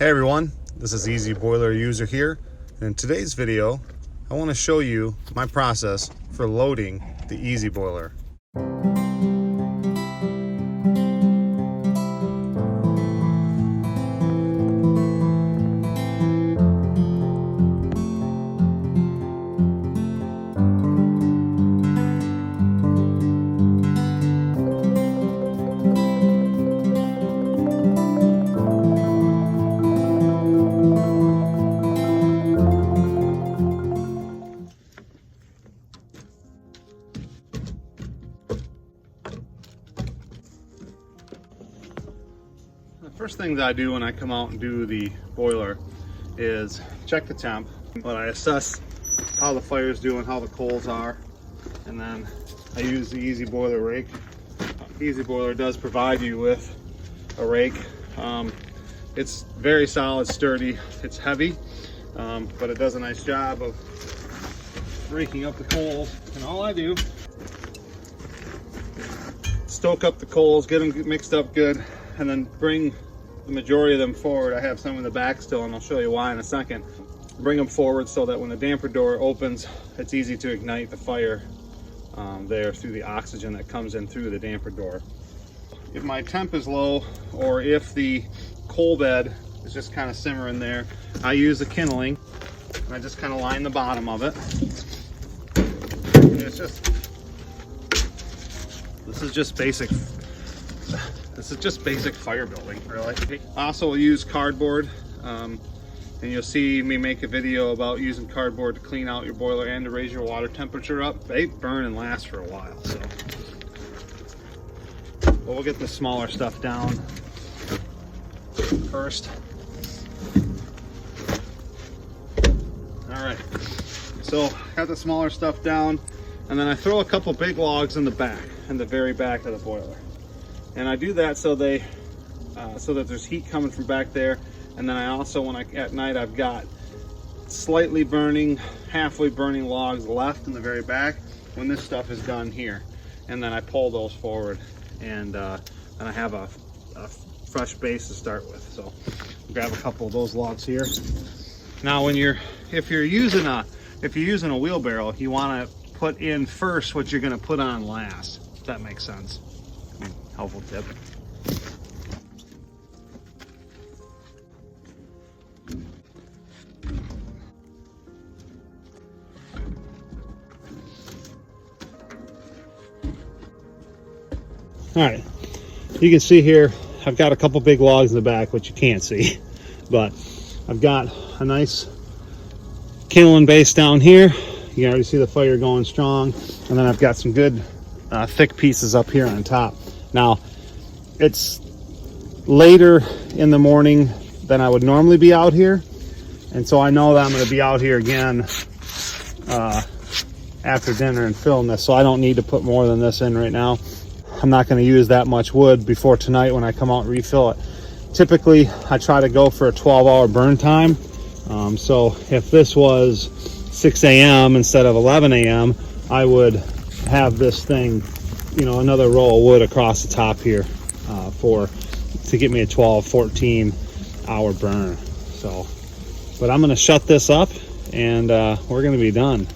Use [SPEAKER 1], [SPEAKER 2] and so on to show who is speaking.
[SPEAKER 1] Hey everyone, this is Easy Boiler User here. In today's video, I want to show you my process for loading the Easy Boiler. The first thing that I do when I come out and do the boiler is check the temp, but I assess how the fire is doing, how the coals are, and then I use the Easy Boiler rake. Easy Boiler does provide you with a rake. It's very solid, sturdy, it's heavy, but it does a nice job of raking up the coals. And all I do, stoke up the coals, get them mixed up good, and then bring the majority of them forward. I have some in the back still, and I'll show you why in a second. Bring them forward so that when the damper door opens, it's easy to ignite the fire there through the oxygen that comes in through the damper door. If my temp is low, or if the coal bed is just kind of simmering there, I use the kindling, and I just kind of line the bottom of it. And it's just, this is just basic fire building, really. I also will use cardboard, and you'll see me make a video about using cardboard to clean out your boiler and to raise your water temperature up. They burn and last for a while, so. But we'll get the smaller stuff down first. All right, so got the smaller stuff down, and then I throw a couple big logs in the back, in the very back of the boiler. And I do that so that there's heat coming from back there. And then I also, at night, I've got slightly burning, halfway burning logs left in the very back when this stuff is done here. And then I pull those forward, and I have a fresh base to start with. So grab a couple of those logs here. Now, if you're using a wheelbarrow, you want to put in first what you're going to put on last. If that makes sense. Helpful tip. All right, you can see here I've got a couple big logs in the back, which you can't see, but I've got a nice kindling base down here. You can already see the fire going strong, and then I've got some good thick pieces up here on top. Now, it's later in the morning than I would normally be out here, and so I know that I'm going to be out here again after dinner and film this, so I don't need to put more than this in right now. I'm not going to use that much wood before tonight when I come out and refill it. Typically, I try to go for a 12-hour burn time, so if this was 6 a.m. instead of 11 a.m., I would have this thing, you know, another roll of wood across the top here to get me a 12-14 hour burn. So, but I'm going to shut this up, and we're going to be done.